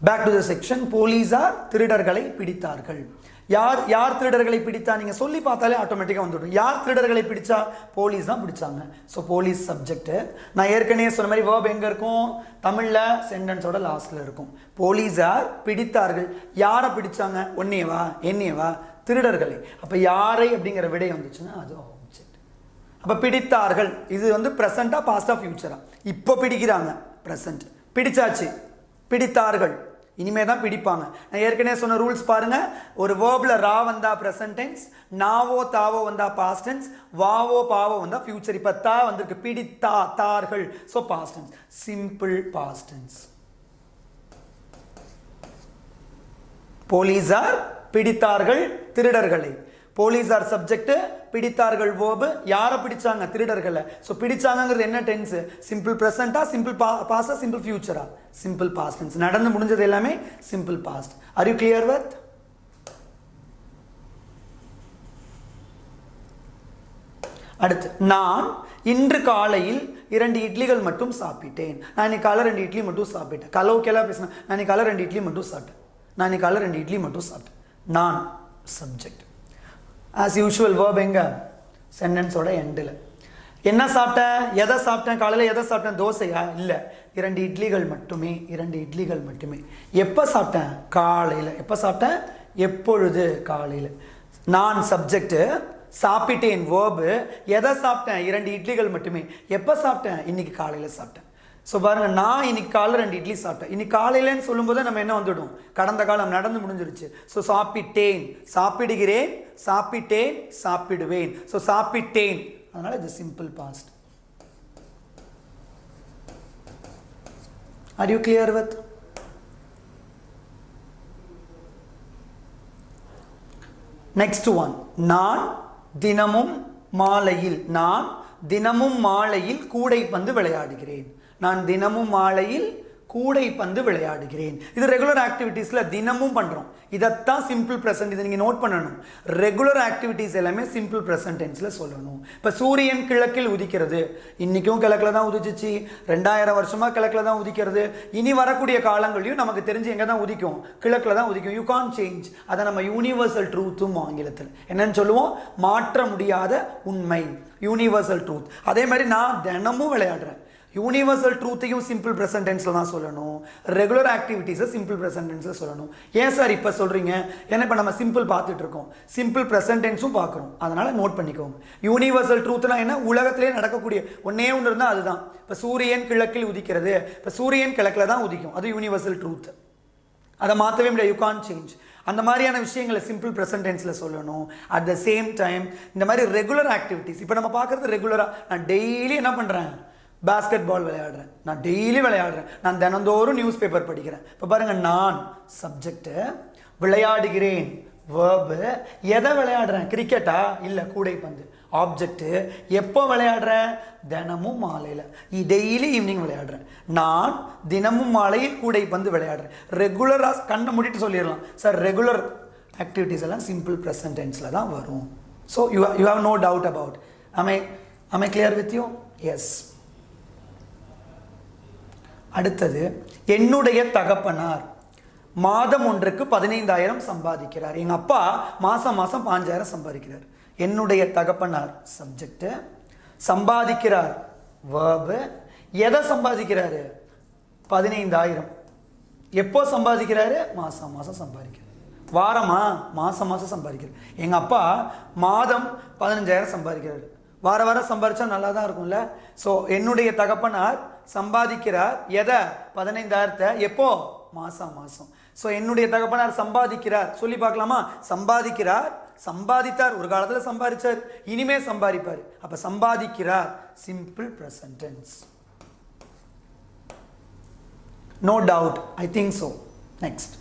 Back to the section. போலீசார் திருடர்களை பிடித்தார்கள். யார் யார் திருடர்களை பிடித்தா? நீங்கள் சொல்லி பார்த்தாலே ஆட்டோமேட்டிக்காக வந்துடும். யார் திருடர்களை பிடிச்சா? போலீஸ் தான் பிடிச்சாங்க. So police subject. நான் ஏற்கனவே சொன்ன மாதிரி வேர்ப் எங்கே இருக்கும்? தமிழில் சென்டென்ஸோட லாஸ்ட்டில் இருக்கும். போலீசார் பிடித்தார்கள். யாரை பிடிச்சாங்க? ஒன்னேவா என்னேவா? திருடர்களை. அப்போ யாரை அப்படிங்கிற விடை வந்துச்சுன்னா அது ஆப்ஜெக்ட். அப்போ பிடித்தார்கள் இது வந்து ப்ரெசண்ட்டாக பாஸ்டா ஃபியூச்சரா? இப்போ பிடிக்கிறாங்க, ப்ரெசண்ட். பிடிச்சாச்சு, பிடித்தார்கள், இனிமே தான் பிடிப்பாங்க. நான் ஏற்கனவே சொன்ன ரூல்ஸ் பாருங்க. ஒரு வேர்ப்ல ரா வந்தா பிரசன்ட் டென்ஸ், நாவோ தாவோ வந்தா பாஸ்ட் டென்ஸ், வாவோ பாவோ வந்தா ஃபியூச்சர். இப்ப தா வந்திருக்கு, பிடித்தா தார்கள், so past tense, simple past tense. போலீசார் பிடித்தார்கள் திருடர்களை. போலீசார் சப்ஜெக்ட், பிடித்தார்கள் வேர்பு. யாரை பிடிச்சாங்க? திருடர்களை. ஸோ பிடிச்சாங்கிறது என்ன டென்ஸ்? சிம்பிள் ப்ரெசண்டா, சிம்பிள் பாஸ்டா, சிம்பிள் ஃபியூச்சரா? Simple past tense. நடந்து முடிஞ்சது எல்லாமே simple past. Are you clear with? அடுத்து, நான் இன்று காலையில் 2 இட்லிகள் மட்டும் சாப்பிட்டேன். நான் இன்னைக்கு காலை 2 இட்லி மட்டும் சாப்பிட்டேன். கலோக்கெல்லாம் பேசினேன். நான் இன்னைக்கு காலை 2 இட்லி மட்டும் சாப்பிட்டேன். நான் இன்னைக்கு காலை 2 இட்லி மட்டும் சாப்பிட்டேன். நான் சப்ஜெக்ட். ஆஸ் யூஷுவல் வேர்ப் எங்க? சென்டென்ஸோட எண்டில். என்ன சாப்பிட்டேன்? எதை சாப்பிட்டேன்? காலையில் எதை சாப்பிட்டேன்? தோசையா? இல்லை, 2 இட்லிகள் மட்டுமே. 2 இட்லிகள் மட்டுமே. எப்போ சாப்பிட்டேன்? காலையில். எப்போ சாப்பிட்டேன்? எப்பொழுது? காலையில். நான் சப்ஜெக்ட், சாப்பிட்டேன் வேர்பு. எதை சாப்பிட்டேன்? 2 இட்லிகள் மட்டுமே. எப்போ சாப்பிட்டேன்? இன்னைக்கு காலையில் சாப்பிட்டேன். ஸோ பாருங்க, நான் இன்னைக்கு காலையில் 2 இட்லி சாப்பிட்டேன். இன்னைக்கு காலையிலன்னு சொல்லும்போது நம்ம என்ன வந்துடும்? கடந்த காலம் நடந்து முடிஞ்சிருச்சு. ஸோ சாப்பிட்டேன், சாப்பிடுகிறேன், சாப்பிட்டேன், சாப்பிடுவேன். ஸோ சாப்பிட்டேன், அதனால இது simple past. Are you clear with? Next one. நான் தினமும் மாலையில். நான் தினமும் மாலையில் கூடைப்பந்து விளையாடுகிறேன். நான் தினமும் மாலையில் கூடைப்பந்து விளையாடுகிறேன். இது ரெகுலர் ஆக்டிவிட்டீஸ்ல தினமும் பண்றோம். இதைத்தான் சிம்பிள் ப்ரெசன்ட். இதை நீங்க நோட் பண்ணணும். ரெகுலர் ஆக்டிவிட்டீஸ் எல்லாமே சிம்பிள் ப்ரெசன்ட் டென்ஸ்ல சொல்லணும். இப்ப சூரியன் கிழக்கில் உதிக்கிறது. இன்னைக்கும் கிழக்குல தான் உதிச்சிச்சு. 2000 வருஷமா கிழக்குல தான் உதிக்கிறது. இனி வரக்கூடிய காலங்களையும் நமக்கு தெரிஞ்சு எங்க தான் உதிக்கும்? கிழக்குல தான் உதிக்கும். You can change. அதை நம்ம யூனிவர்சல் ட்ரூத்தும் ஆங்கிலத்தில் என்னன்னு சொல்லுவோம்? மாற்ற முடியாத உண்மை, யூனிவர்சல் ட்ரூத். அதே மாதிரி நான் தினமும் விளையாடுறேன். யூனிவர்சல் ட்ரூத்தையும் சிம்பிள் ப்ரெசன்ட் டென்ஸ்ல தான் சொல்லணும். ரெகுலர் ஆக்டிவிட்டீஸை சிம்பிள் ப்ரெசன்ட் டென்ஸ்ல சொல்லணும். ஏன் சார் இப்போ சொல்றீங்க? ஏன்னா இப்போ நம்ம சிம்பிள் பார்த்துட்டு இருக்கோம், சிம்பிள் ப்ரெசன்ட் டென்ஸும் பார்க்குறோம். அதனால நோட் பண்ணிக்கோங்க. யூனிவர்சல் ட்ரூத்னா என்ன? உலகத்திலே நடக்கக்கூடிய ஒன்னே ஒன்று இருந்தால் அதுதான். இப்போ சூரியன் கிழக்கில் உதிக்கிறது. இப்போ சூரியன் கிழக்கில் தான் உதிக்கும். அது யூனிவர்சல் ட்ரூத். அதை மாற்றவே முடியாது. You can change. அந்த மாதிரியான விஷயங்களை சிம்பிள் ப்ரெசன்ட் டென்ஸ்ல சொல்லணும். அட் த சேம் டைம் இந்த மாதிரி ரெகுலர் ஆக்டிவிட்டீஸ், இப்போ நம்ம பார்க்குறது ரெகுலராக. நான் டெய்லி என்ன பண்ணுறேன்? பாஸ்கெட் பால் விளையாடுறேன். நான் டெய்லி விளையாடுறேன். நான் தினந்தோறும் நியூஸ் பேப்பர் படிக்கிறேன். இப்போ பாருங்க, நான் சப்ஜெக்ட், விளையாடுகிறேன் வேர்பு. எதை விளையாடுறேன்? கிரிக்கெட்டா? இல்லை, கூடைப்பந்து. ஆப்ஜெக்ட். எப்போ விளையாடுறேன்? தினமும் மாலையில். டெய்லி ஈவினிங் விளையாடுறேன். நான் தினமும் மாலையில் கூடைப்பந்து விளையாடுறேன். ரெகுலராக கண்ணை மூடிட்டு சொல்லிடலாம் சார். ரெகுலர் ஆக்டிவிட்டீஸ் எல்லாம் சிம்பிள் ப்ரெசன்ட் டென்ஸில் தான் வரும். So you have no doubt about. am I clear with you? Yes. அடுத்தது, என்னுடைய தகப்பனார் மாதம் ஒன்றுக்கு 15,000 சம்பாதிக்கிறார். எங்க அப்பா மாசம் மாசம் 5,000 சம்பாதிக்கிறார். என்னுடைய தகப்பனார் சப்ஜெக்ட், சம்பாதிக்கிறார் வேர்பு. எதை சம்பாதிக்கிறாரு? 15,000. எப்போ சம்பாதிக்கிறாரு? மாசம் மாசம் சம்பாதிக்கிறார். வாரமா? மாசம் மாசம் சம்பாதிக்கிறார். எங்க அப்பா மாதம் 15,000 சம்பாதிக்கிறாரு. வார வாரம் சம்பாதிச்சா நல்லா தான் இருக்கும்ல. ஸோ என்னுடைய தகப்பனார் சம்பாதிக்கிறார். எதை? 15,000. எப்போ? மாசம் மாசம். ஸோ என்னுடைய தகப்பனார் சம்பாதிக்கிறார். சொல்லி பார்க்கலாமா? சம்பாதிக்கிறார், சம்பாதித்தார். ஒரு காலத்தில் சம்பாதிச்சார், இனிமே சம்பாதிப்பார். அப்ப சம்பாதிக்கிறார் simple present tense. No doubt, I think so. Next,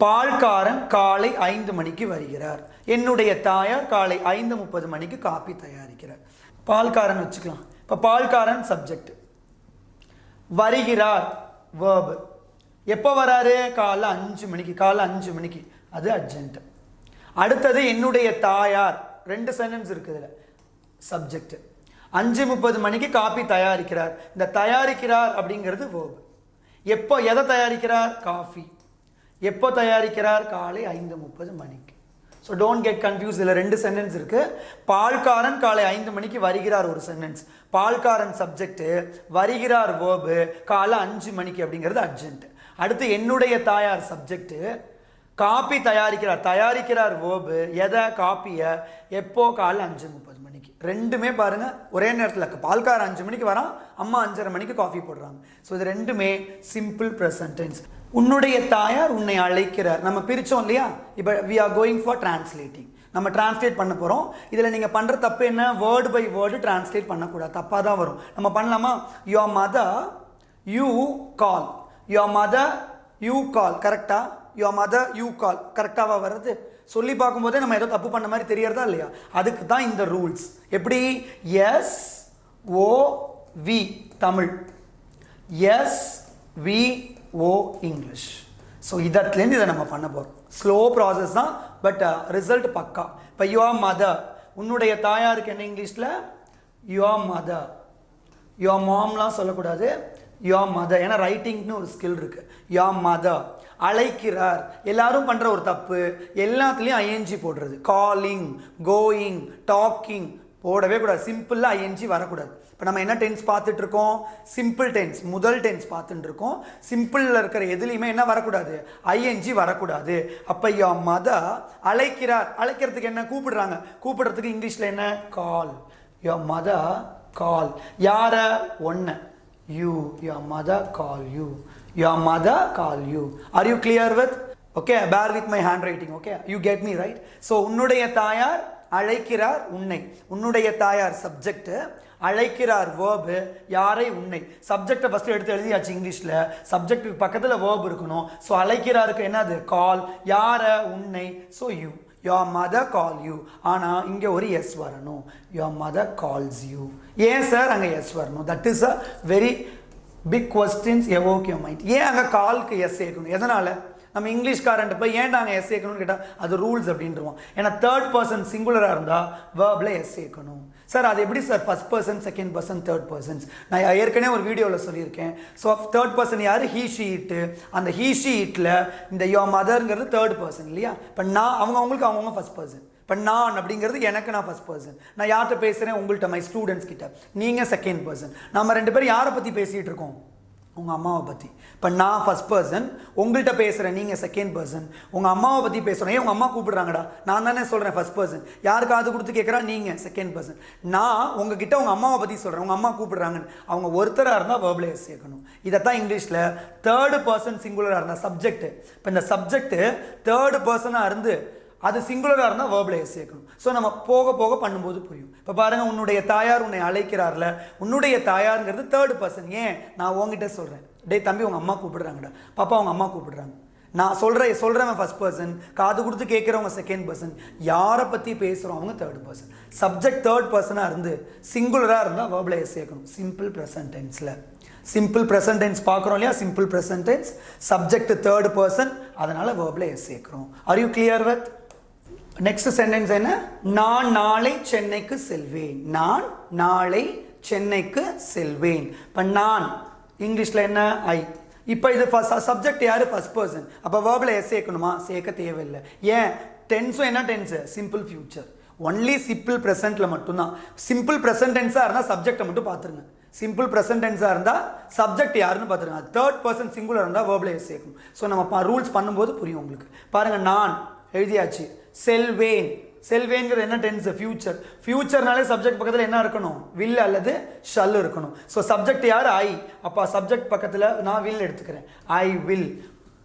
பால்காரன் காலை 5 மணிக்கு வருகிறார். என்னுடைய தாயார் காலை 5:30 மணிக்கு காபி தயாரிக்கிறார். பால்காரன் வச்சுக்கலாம். இப்போ பால்காரன் சப்ஜெக்ட், வருகிறார் வேர்பு. எப்போ வராரு? காலை 5 மணிக்கு. காலை 5 மணிக்கு, அது அர்ஜென்ட். அடுத்தது, என்னுடைய தாயார். 2 சென்டென்ஸ் இருக்குதுல. சப்ஜெக்ட், 5:30 மணிக்கு காபி தயாரிக்கிறார். இந்த தயாரிக்கிறார் அப்படிங்கிறது வேர்பு. எப்போ எதை தயாரிக்கிறார்? காஃபி. எப்போ தயாரிக்கிறார்? காலை 5:30 மணிக்கு. So don't get confuse. இதில் 2 சென்டென்ஸ் இருக்குது. பால்காரன் காலை 5 மணிக்கு வருகிறார் ஒரு சென்டென்ஸ். பால்காரன் சப்ஜெக்ட், வருகிறார் வேர்பு, காலை 5 மணிக்கு அப்படிங்கிறது அர்ஜென்ட். அடுத்து என்னுடைய தாயார் சப்ஜெக்ட், காப்பி தயாரிக்கிறார், தயாரிக்கிறார் வேர்பு, எதை? காப்பியை, எப்போ? காலை 5:30 மணிக்கு. ரெண்டுமே பாருங்க ஒரே நேரத்தில். பால்காரன் 5 மணிக்கு வரான், அம்மா 5:30 மணிக்கு காஃபி போடுறாங்க. ஸோ இது ரெண்டுமே சிம்பிள் ப்ரெசன்ட் டென்ஸ். உன்னுடைய தாயார் உன்னை அழைக்கிறார் நம்ம பிரித்தோம் இல்லையா? இப்போ we are going for translating. நம்ம டிரான்ஸ்லேட் பண்ண போகிறோம். இதில் நீங்கள் பண்ணுற தப்பு என்ன? வேர்டு பை வேர்டு டிரான்ஸ்லேட் பண்ணக்கூடாது, தப்பாக தான் வரும். நம்ம பண்ணலாமா? Your mother you call, your mother you call, கரெக்டா? யுவர் மதர் யூ கால் கரெக்டாக வருது? சொல்லி பார்க்கும்போதே நம்ம ஏதோ தப்பு பண்ண மாதிரி தெரியறதா இல்லையா? அதுக்கு தான் இந்த ரூல்ஸ். எப்படி? S O V Tamil, S V O English. So இதத்துலேருந்து இதை நம்ம பண்ண போகிறோம். ஸ்லோ ப்ராசஸ் தான், பட் ரிசல்ட் பக்கா. இப்போ யுவர் மதர், உன்னுடைய தாயாருக்கு என்ன இங்கிலீஷில்? Your mother. யுவர் மாம்லாம் சொல்லக்கூடாது, யுவர் மதர். ஏன்னா ரைட்டிங்னு ஒரு ஸ்கில் இருக்குது. Your mother. அழைக்கிறார், எல்லாரும் பண்ணுற ஒரு தப்பு, எல்லாத்துலேயும் ஐஎன்ஜி போடுறது. காலிங், கோயிங், டாக்கிங் போடவே கூடாது. சிம்பிளில் ஐஎன்ஜி வரக்கூடாது. இப்போ நம்ம என்ன டென்ஸ் பார்த்துட்டு இருக்கோம்? சிம்பிள் டென்ஸ், முதல் டென்ஸ் பார்த்துட்டு இருக்கோம். சிம்பிளில் இருக்கிற எதுலையுமே என்ன வரக்கூடாது? ஐஎன்ஜி வரக்கூடாது. அப்போ யுவர் மதர் அழைக்கிறார், அழைக்கிறதுக்கு என்ன? கூப்பிடுறாங்க. கூப்பிடுறதுக்கு இங்கிலீஷில் என்ன? கால். Your mother call. யார? ஒன்று. You. Your mother call you. Your mother call you. Are you clear with? Okay, bear with my handwriting. Okay, you get me right? So உன்னுடைய தாயார் அழைக்கிறார் உன்னை. உன்னுடைய தாயார் சப்ஜெக்ட், அழைக்கிறார் வேர்பு, யாரை? உன்னை. சப்ஜெக்டை ஃபஸ்ட்டு எடுத்து எழுதியாச்சு இங்கிலீஷில். சப்ஜெக்ட்டுக்கு பக்கத்தில் வேர்பு இருக்கணும். ஸோ அழைக்கிறாருக்கு என்னது? கால். யாரை? உன்னை. So you. Your mother call you. ஆனால் இங்கே ஒரு எஸ் வரணும். Your mother calls you. ஏன் சார் அங்கே எஸ் வரணும்? That is a very big questions evoke your mind. ஏன் அங்கே காலுக்கு எஸ் சேர்க்கணும்? எதனால்? நம்ம இங்கிலீஷ்காரன்ட்டு போய் ஏன் நாங்கள் எஸ் சேர்க்கணும்னு கேட்டால் அது ரூல்ஸ் அப்படின்றோம். ஏன்னா தேர்ட் பர்சன் சிங்குலராக இருந்தால் வேர்பில் எஸ் சேர்க்கணும். சார் அது எப்படி sir? First person, second person, third persons. நான் ஏற்கனவே ஒரு வீடியோவில் சொல்லியிருக்கேன். ஸோ தேர்ட் பர்சன் யார்? ஹீ ஷீ இட்டு. அந்த ஹீ ஷீ இட்டில் இந்த யோர் மதர்ங்கிறது தேர்ட் பர்சன் இல்லையா? இப்போ நான் அவங்களுக்கு அவங்கவுங்க ஃபர்ஸ்ட் பர்சன். இப்போ நான் அப்படிங்கிறது எனக்கு, நான் ஃபர்ஸ்ட் பர்சன். நான் யார்கிட்ட பேசுகிறேன்? உங்கள்கிட்ட, மை ஸ்டூடெண்ட்ஸ் கிட்ட. நீங்கள் செகண்ட் பர்சன். நம்ம 2 பேரும் யாரை பற்றி பேசிகிட்டு இருக்கோம்? உங்கள் அம்மாவை பற்றி. இப்போ நான் ஃபர்ஸ்ட் பர்சன், உங்கள்கிட்ட பேசுகிறேன், நீங்கள் செகண்ட் பர்சன். உங்கள் அம்மாவை பற்றி பேசுகிறேன். ஏன் உங்கள் அம்மா கூப்பிடுறாங்கடா? நான் தானே சொல்கிறேன் ஃபர்ஸ்ட் பர்சன். யாருக்கு காது கொடுத்து கேட்குறா? நீங்கள் செகண்ட் பர்சன். நான் உங்ககிட்ட உங்கள் அம்மாவை பற்றி சொல்கிறேன், உங்கள் அம்மா கூப்பிடுறாங்கன்னு. அவங்க ஒருத்தராக இருந்தால் வேர்பில் எஸ் சேர்க்கணும். இதைத்தான் இங்கிலீஷில் தேர்டு பர்சன் சிங்குலராக இருந்தால் சப்ஜெக்ட். இப்போ இந்த சப்ஜெக்ட் தேர்டு பர்சனாக இருந்து அது சிங்குலராக இருந்தால் வேர்பில் எஸ் சேர்க்கணும். ஸோ நம்ம போக போக பண்ணும்போது புரியும். இப்போ பாருங்கள், உன்னுடைய தாயார் உன்னை அழைக்கிறார்ல, உன்னுடைய தாயாருங்கிறது தேர்டு பர்சன். ஏன்? நான் உங்ககிட்ட சொல்கிறேன், டே தம்பி உங்கள் அம்மா கூப்பிடுறாங்கடா, பாப்பா அவங்க அம்மா கூப்பிடுறாங்க. நான் சொல்கிறவன் ஃபர்ஸ்ட் பர்சன், காது கொடுத்து கேட்குறவங்க செகண்ட் பர்சன். யாரை பற்றி பேசுகிறோம்? அவங்க தேர்ட் பர்சன். சப்ஜெக்ட் தேர்ட் பர்சனாக இருந்து சிங்குலராக இருந்தால் வேர்பில் எஸ் சேர்க்கணும். சிம்பிள் ப்ரெசன்ட் டென்ஸில். சிம்பிள் ப்ரெசன்ட் டென்ஸ் பார்க்குறோம் இல்லையா? Simple present tense, subject third person, அதனால் வேர்பில் எஸ் சேர்க்குறோம். Are you clear with? Next sentence என்ன? நான் நாளை சென்னைக்கு செல்வேன். நான் நாளை சென்னைக்கு செல்வேன். இப்போ நான் இங்கிலீஷில் என்ன? ஐ. இப்போ இது சப்ஜெக்ட் யார்? First person. அப்போ வேர்பில் எஸ் சேர்க்கணுமா? சேர்க்க தேவையில்லை. ஏன்? டென்ஸும் என்ன tense? Simple future. Only simple ப்ரெசென்ட்டில் மட்டும்தான். சிம்பிள் ப்ரெசென்ட் டென்ஸாக இருந்தால் சப்ஜெக்டை மட்டும் பார்த்துருங்க. சிம்பிள் ப்ரெசென்ட் டென்ஸாக இருந்தால் சப்ஜெக்ட் யாருன்னு பார்த்துருங்க. தேர்ட் பர்சன் சிங்குலர் இருந்தால் வேர்பில் எஸ் சேர்க்கணும். ஸோ நம்ம ரூல்ஸ் பண்ணும்போது புரியும் உங்களுக்கு. பாருங்கள், நான் எழுதியாச்சு. செல்வேன். செல்வேங்கிறது என்ன டென்ஸ்? ஃபியூச்சர். ஃபியூச்சர்னாலே சப்ஜெக்ட் பக்கத்தில் என்ன இருக்கணும்? வில் அல்லது ஷல் இருக்கணும். ஸோ சப்ஜெக்ட் யார்? ஐ. அப்போ சப்ஜெக்ட் பக்கத்தில் நான் வில் எடுத்துக்கிறேன். I will.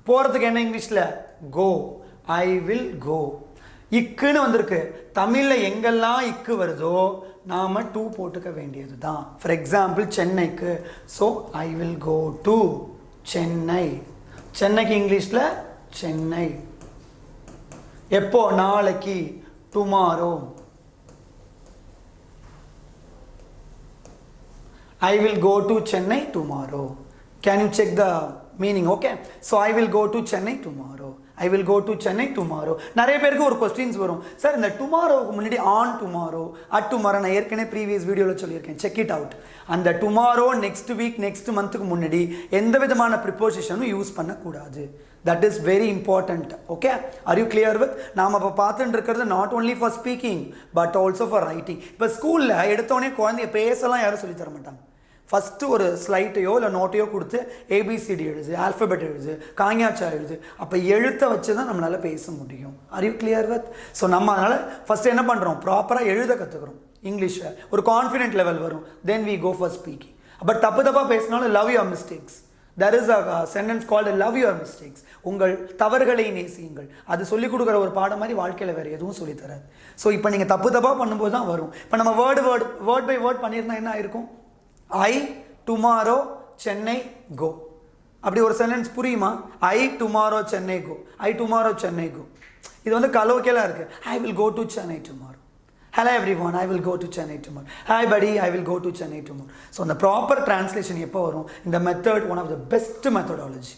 போகிறதுக்கு என்ன இங்கிலீஷில்? கோ. ஐ வில் கோ. இக்குன்னு வந்திருக்கு. தமிழில் எங்கெல்லாம் இக்கு வருதோ நாம் டூ போட்டுக்க வேண்டியது தான். ஃபார் எக்ஸாம்பிள் சென்னைக்கு, so I will go to Chennai. சென்னைக்கு இங்கிலீஷில் சென்னை. எப்போ? நாளைக்கு, tomorrow. I will go to Chennai tomorrow. Can you check the meaning? Okay. So I will go to Chennai tomorrow. I will go to Chennai tomorrow. நிறைய பேருக்கு ஒரு questions வரும், sir இந்த டுமாரோவுக்கு முன்னாடி ஆன் டுமாரோ, அட் டுமாரோ, நான் ஏற்கனவே previous வீடியோவில் சொல்லியிருக்கேன், செக் இட் அவுட். அந்த டுமாரோ, நெக்ஸ்ட் வீக், நெக்ஸ்ட் மந்த்துக்கு முன்னாடி எந்த விதமான ப்ரிப்போசிஷனும் யூஸ் பண்ணக்கூடாது. That is very important. Okay, R you clear with? நாம் இப்போ பார்த்துட்டு இருக்கிறது not only for speaking but also for writing. இப்போ ஸ்கூலில் எடுத்தோடனே குழந்தைய பேசலாம் யாரும் சொல்லித் தர மாட்டாங்க. ஃபஸ்ட்டு ஒரு ஸ்லைட்டையோ இல்லை நோட்டையோ கொடுத்து ஏபிசிடி எழுது, ஆல்ஃபபெட் எழுது, காங்யாச்சா எழுது. அப்போ எழுத்தை வச்சு தான் நம்மளால் பேச முடியும். R you clear with? So நம்ம அதனால் ஃபஸ்ட்டு என்ன பண்ணுறோம், ப்ராப்பராக எழுத கற்றுக்குறோம். இங்கிலீஷில் ஒரு கான்ஃபிடென்ட் லெவல் வரும், then we go for speaking. But தப்பாக பேசினாலும் love your mistakes. There is a sentence called love your mistakes. உங்கள் தவறுகளை நேசியுங்கள். அது சொல்லிக் கொடுக்குற ஒரு பாடம் மாதிரி வாழ்க்கையில் வேறு எதுவும் சொல்லித் தராது. ஸோ இப்போ நீங்கள் தப்பாக பண்ணும்போது தான் வரும். இப்போ நம்ம வேர்ட் பை வேர்ட் பண்ணியிருந்தா என்ன ஆயிருக்கும்? I tomorrow Chennai go. அப்படி ஒரு சென்டென்ஸ் புரியுமா? I tomorrow Chennai go, I tomorrow Chennai go. இது வந்து கலோக்கியெல்லாம் இருக்குது. I will go to Chennai tomorrow. Hello everyone, I will go to Chennai tomorrow. Hi buddy, I will go to Chennai tomorrow. So the proper translation எப்போ வரும்? இந்த method one of the best methodology.